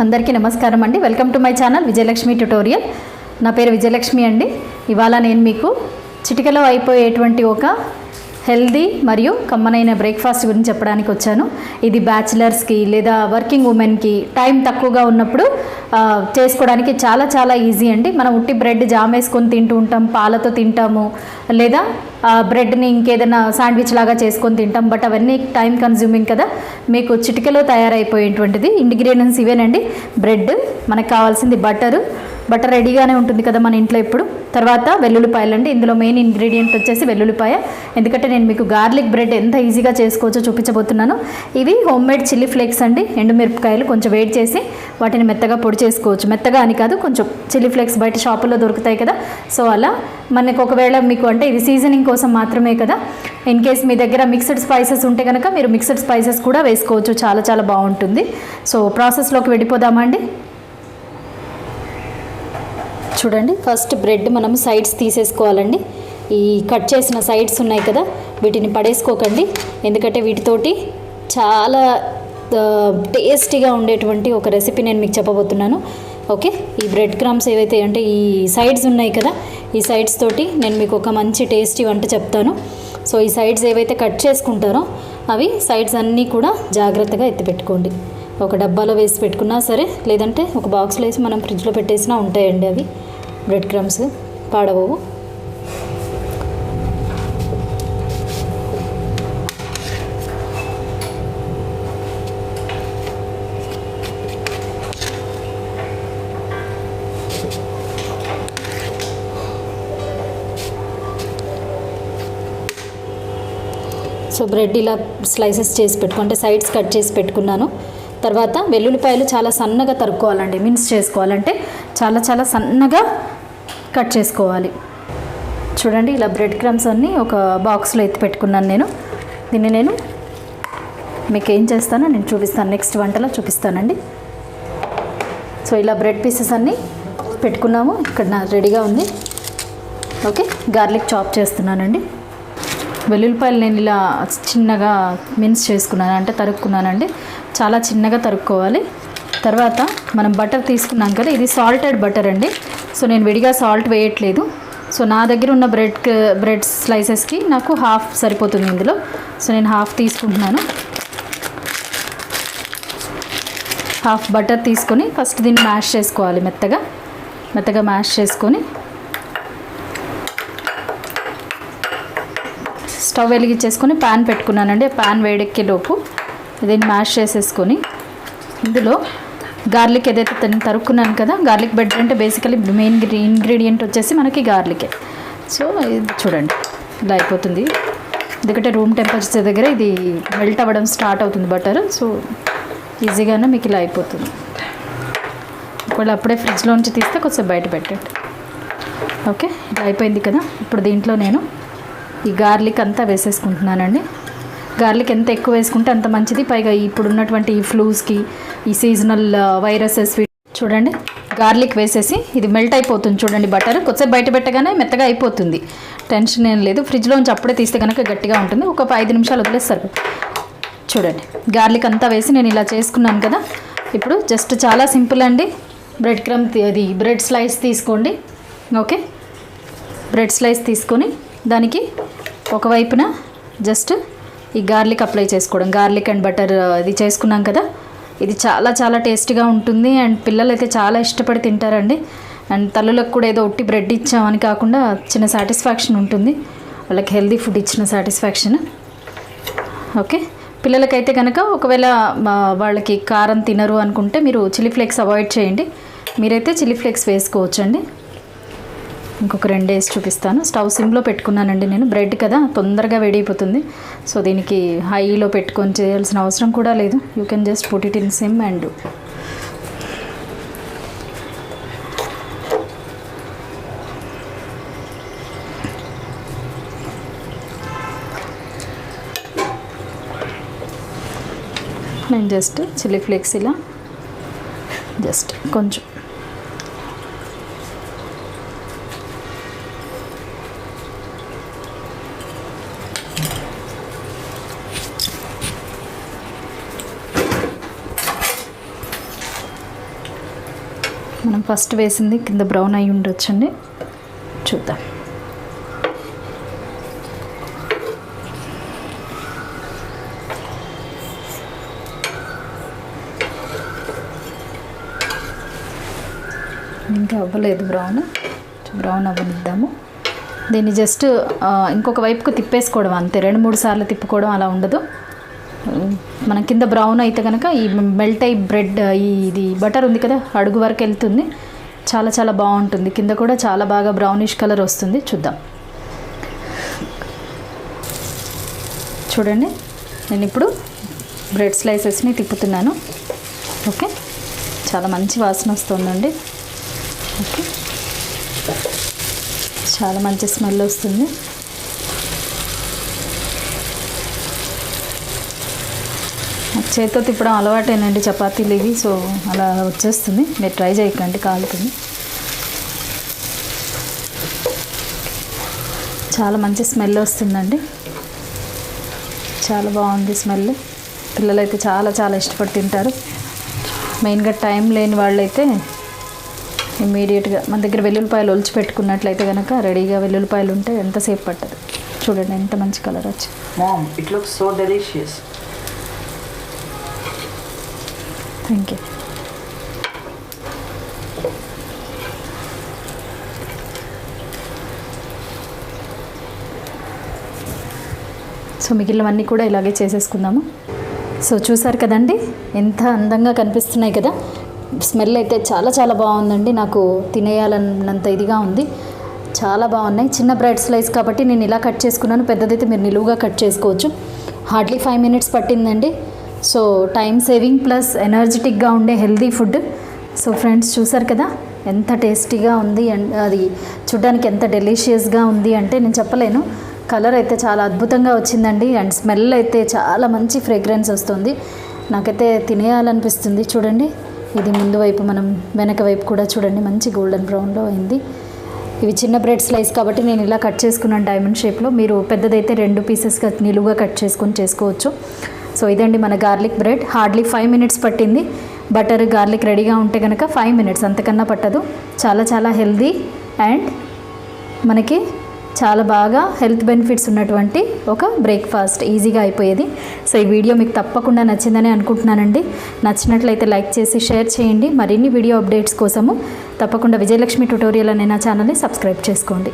అందరికీ నమస్కారం అండి. Welcome to my channel Vijayalakshmi tutorial. నా పేరు విజయలక్ష్మి అండి. ఇవాళ నేను మీకు చిటికలో అయిపోయేటువంటి ఒక హెల్దీ మరియు కమ్మనైన బ్రేక్ఫాస్ట్ గురించి చెప్పడానికి వచ్చాను. ఇది బ్యాచిలర్స్కి లేదా వర్కింగ్ ఉమెన్కి టైం తక్కువగా ఉన్నప్పుడు చేసుకోవడానికి చాలా చాలా ఈజీ అండి. మనం ఉట్టి బ్రెడ్ జామ్ వేసుకొని తింటూ ఉంటాం, పాలతో తింటాము, లేదా బ్రెడ్ని ఇంకేదైనా శాండ్విచ్ లాగా చేసుకొని తింటాం. బట్ అవన్నీ టైం కన్జ్యూమింగ్ కదా. మీకు చిటికలో తయారైపోయేటువంటిది ఇంగ్రీడియంట్స్ ఇవేనండి. బ్రెడ్, మనకు కావాల్సింది బటర్ రెడీగానే ఉంటుంది కదా మన ఇంట్లో ఇప్పుడు. తర్వాత వెల్లుల్లిపాయలు అండి. ఇందులో మెయిన్ ఇంగ్రీడియంట్ వచ్చేసి వెల్లుల్లిపాయ. ఎందుకంటే నేను మీకు గార్లిక్ బ్రెడ్ ఎంత ఈజీగా చేసుకోవచ్చో చూపించబోతున్నాను. ఇవి హోమ్ మేడ్ చిల్లీ ఫ్లేక్స్ అండి. ఎండుమిరపకాయలు కొంచెం వేడి చేసి వాటిని మెత్తగా పొడి చేసుకోవచ్చు. మెత్తగా అని కాదు, కొంచెం చిల్లీ ఫ్లేక్స్ బయట షాపుల్లో దొరుకుతాయి కదా. సో అలా మనకు ఒకవేళ మీకు అంటే ఇది సీజనింగ్ కోసం మాత్రమే కదా. ఇన్ కేస్ మీ దగ్గర మిక్స్డ్ స్పైసెస్ ఉంటే కనుక మీరు మిక్స్డ్ స్పైసెస్ కూడా వేసుకోవచ్చు. చాలా చాలా బాగుంటుంది. సో ప్రాసెస్లోకి వెళ్ళిపోదామా అండి. చూడండి, ఫస్ట్ బ్రెడ్ మనం సైడ్స్ తీసేసుకోవాలండి. ఈ కట్ చేసిన సైడ్స్ ఉన్నాయి కదా, వీటిని పడేసుకోకండి. ఎందుకంటే వీటితోటి చాలా టేస్టీగా ఉండేటువంటి ఒక రెసిపీ నేను మీకు చెప్పబోతున్నాను. ఓకే, ఈ బ్రెడ్ క్రమ్స్ ఏవైతే అంటే ఈ సైడ్స్ ఉన్నాయి కదా, ఈ సైడ్స్ తోటి నేను మీకు ఒక మంచి టేస్టీ వంట చెప్తాను. సో ఈ సైడ్స్ ఏవైతే కట్ చేసుకుంటారో అవి సైడ్స్ అన్నీ కూడా జాగ్రత్తగా ఎత్తిపెట్టుకోండి. ఒక డబ్బాలో వేసి పెట్టుకున్నా సరే, లేదంటే ఒక బాక్స్లో వేసి మనం ఫ్రిడ్జ్లో పెట్టేసినా ఉంటాయండి అవి బ్రెడ్ క్రమ్స్, పాడవవు. సో బ్రెడ్ ఇలా స్లైసెస్ చేసి పెట్టుకుంటే సైడ్స్ కట్ చేసి పెట్టుకున్నాను. తర్వాత వెల్లుల్లిపాయలు చాలా సన్నగా తరుక్కోవాలండి. మిన్స్ చేసుకోవాలంటే చాలా చాలా సన్నగా కట్ చేసుకోవాలి. చూడండి, ఇలా బ్రెడ్ క్రమ్స్ అన్నీ ఒక బాక్స్లో ఎత్తి పెట్టుకున్నాను నేను. దీన్ని నేను మీకు ఏం చేస్తానో నేను చూపిస్తాను, నెక్స్ట్ వంటలో చూపిస్తానండి. సో ఇలా బ్రెడ్ పీసెస్ అన్నీ పెట్టుకున్నాము. ఇక్కడ నా రెడీగా ఉంది. ఓకే, గార్లిక్ చాప్ చేస్తున్నానండి. వెల్లుల్లిపాయలు నేను ఇలా చిన్నగా మిన్స్ చేసుకున్నాను, అంటే తరుక్కున్నానండి. చాలా చిన్నగా తరుక్కోవాలి. తర్వాత మనం బటర్ తీసుకున్నాం కదా, ఇది సాల్టెడ్ బటర్ అండి. సో నేను విడిగా సాల్ట్ వేయట్లేదు. సో నా దగ్గర ఉన్న బ్రెడ్ స్లైసెస్కి నాకు హాఫ్ సరిపోతుంది ఇందులో. సో నేను హాఫ్ తీసుకుంటున్నాను. హాఫ్ బటర్ తీసుకొని ఫస్ట్ దీన్ని మ్యాష్ చేసుకోవాలి. మెత్తగా మ్యాష్ చేసుకొని స్టవ్ వెలిగించేసుకొని ప్యాన్ పెట్టుకున్నానండి. ప్యాన్ వేడెక్కేలోపు దీన్ని మ్యాష్ చేసేసుకొని ఇందులో గార్లిక్ ఏదైతే తరుక్కున్నాను కదా, గార్లిక్ బ్రెడ్ అంటే బేసికలీ మెయిన్ ఇంగ్రీడియంట్ వచ్చేసి మనకి గార్లికే. సో ఇది చూడండి ఇలా అయిపోతుంది. ఎందుకంటే రూమ్ టెంపరేచర్ దగ్గర ఇది మెల్ట్ అవ్వడం స్టార్ట్ అవుతుంది బటర్. సో ఈజీగానే మీకు ఇలా అయిపోతుంది. ఒకవేళ అప్పుడే ఫ్రిడ్జ్లోంచి తీస్తే కొంచెం బయట పెట్టండి. ఓకే, ఇలా అయిపోయింది కదా. ఇప్పుడు దీంట్లో నేను ఈ గార్లిక్ అంతా వేసేసుకుంటున్నానండి. గార్లిక్ ఎంత ఎక్కువ వేసుకుంటే అంత మంచిది. పైగా ఇప్పుడు ఉన్నటువంటి ఈ ఫ్లూస్కి, ఈ సీజనల్ వైరసెస్, చూడండి గార్లిక్ వేసేసి ఇది మెల్ట్ అయిపోతుంది. చూడండి బటర్ కొంచెం బయట పెట్టగానే మెత్తగా అయిపోతుంది. టెన్షన్ ఏం లేదు. ఫ్రిడ్జ్లోంచి అప్పుడే తీస్తే కనుక గట్టిగా ఉంటుంది. ఒక 5 నిమిషాలు వదిలేస్తారు. చూడండి గార్లిక్ అంతా వేసి నేను ఇలా చేసుకున్నాను కదా. ఇప్పుడు జస్ట్ చాలా సింపుల్ అండి. బ్రెడ్ క్రమ్ అది బ్రెడ్ స్లైస్ తీసుకోండి. ఓకే, బ్రెడ్ స్లైస్ తీసుకొని దానికి ఒకవైపున జస్ట్ ఈ గార్లిక్ అప్లై చేసుకోవడం. గార్లిక్ అండ్ బటర్ ఇది చేసుకున్నాం కదా, ఇది చాలా చాలా టేస్టీగా ఉంటుంది. అండ్ పిల్లలు అయితే చాలా ఇష్టపడి తింటారండి. అండ్ తల్లులకు కూడా ఏదో ఒట్టి బ్రెడ్ ఇచ్చామని కాకుండా చిన్న సాటిస్ఫాక్షన్ ఉంటుంది, వాళ్ళకి హెల్దీ ఫుడ్ ఇచ్చిన సాటిస్ఫాక్షన్. ఓకే, పిల్లలకైతే కనుక ఒకవేళ వాళ్ళకి కారం తినరు అనుకుంటే మీరు చిల్లీ ఫ్లేక్స్ అవాయిడ్ చేయండి. మీరైతే చిల్లీ ఫ్లేక్స్ వేసుకోవచ్చండి. ఇంకొక 2 వేసి చూపిస్తాను. స్టవ్ సిమ్లో పెట్టుకున్నానండి నేను. బ్రెడ్ కదా తొందరగా వేడైపోతుంది. సో దీనికి హైలో పెట్టుకొని చేయాల్సిన అవసరం కూడా లేదు. You can just put it in SIM and నేను జస్ట్ చిల్లీ ఫ్లేక్స్ ఇలా జస్ట్ కొంచెం మనం ఫస్ట్ వేసింది కింద బ్రౌన్ అయి ఉండొచ్చండి. చూద్దాం. ఇంకా అవ్వలేదు బ్రౌన్ అవ్వనిద్దాము. దీన్ని జస్ట్ ఇంకొక వైపుకు తిప్పేసుకోవడం అంతే, 2-3 సార్లు తిప్పుకోవడం అలా ఉండదు. మనం కింద బ్రౌన్ అయితే కనుక ఈ మెల్ట్ అయ్యి బ్రెడ్ ఇది బటర్ ఉంది కదా అడుగు వరకు వెళ్తుంది, చాలా చాలా బాగుంటుంది. కింద కూడా చాలా బాగా బ్రౌనిష్ కలర్ వస్తుంది. చూద్దాం. చూడండి, నేను ఇప్పుడు బ్రెడ్ స్లైసెస్ని తిప్పుతున్నాను. ఓకే, చాలా మంచి వాసన వస్తుందండి. ఓకే, చాలా మంచి స్మెల్ వస్తుంది. చేతితో తిప్పడం అలవాటేనండి చపాతీలు ఇవి, సో అలా వచ్చేస్తుంది. మీరు ట్రై చేయకండి, కాలుతుంది. చాలా మంచి స్మెల్ వస్తుందండి, చాలా బాగుంది స్మెల్. పిల్లలైతే చాలా చాలా ఇష్టపడి తింటారు. మెయిన్గా టైం లేని వాళ్ళైతే ఇమ్మీడియట్గా మన దగ్గర వెల్లుల్లిపాయలు ఒలిచి పెట్టుకున్నట్లయితే కనుక రెడీగా వెల్లుల్లిపాయలు ఉంటే ఎంతసేపు పట్టదు. చూడండి ఎంత మంచి కలర్ వచ్చి. Mom, it looks so delicious. Thank you. So మిగిలినవన్నీ కూడా ఇలాగే చేసేసుకుందాము. సో చూసారు కదండి ఎంత అందంగా కనిపిస్తున్నాయి కదా. స్మెల్ అయితే చాలా చాలా బాగుందండి, నాకు తినేయాలన్నంత ఇదిగా ఉంది. చాలా బాగున్నాయి. చిన్న బ్రెడ్ స్లైస్ కాబట్టి నేను ఇలా కట్ చేసుకున్నాను, పెద్దదైతే మీరు నిలువుగా కట్ చేసుకోవచ్చు. హార్డ్లీ 5 minutes పట్టిందండి. సో టైం సేవింగ్ ప్లస్ ఎనర్జెటిక్గా ఉండే హెల్దీ ఫుడ్. సో ఫ్రెండ్స్ చూసారు కదా ఎంత టేస్టీగా ఉంది, అండ్ అది చూడ్డానికి ఎంత డెలిషియస్గా ఉంది అంటే నేను చెప్పలేను. కలర్ అయితే చాలా అద్భుతంగా వచ్చిందండి, అండ్ స్మెల్ అయితే చాలా మంచి ఫ్రేగ్రెన్స్ వస్తుంది. నాకైతే తినేయాలనిపిస్తుంది. చూడండి, ఇది ముందు వైపు, మనం వెనక వైపు కూడా చూడండి మంచి గోల్డెన్ బ్రౌన్లో అయింది. ఇవి చిన్న బ్రెడ్ స్లైస్ కాబట్టి నేను ఇలా కట్ చేసుకున్నాను డైమండ్ షేప్లో. మీరు పెద్దదైతే 2 పీసెస్గా నిలువుగా కట్ చేసుకొని చేసుకోవచ్చు. సో ఇదండి మన గార్లిక్ బ్రెడ్. హార్డ్లీ 5 minutes పట్టింది. బటర్ గార్లిక్ రెడీగా ఉంటే కనుక 5 minutes, అంతకన్నా పట్టదు. చాలా చాలా హెల్దీ అండ్ మనకి చాలా బాగా హెల్త్ బెనిఫిట్స్ ఉన్నటువంటి ఒక బ్రేక్ఫాస్ట్, ఈజీగా అయిపోయేది. సో ఈ వీడియో మీకు తప్పకుండా నచ్చిందని అనుకుంటున్నానండి. నచ్చినట్లయితే లైక్ చేసి షేర్ చేయండి. మరిన్ని వీడియో అప్డేట్స్ కోసము తప్పకుండా విజయలక్ష్మి ట్యుటోరియల్ అనే నా ఛానల్ని సబ్స్క్రైబ్ చేసుకోండి.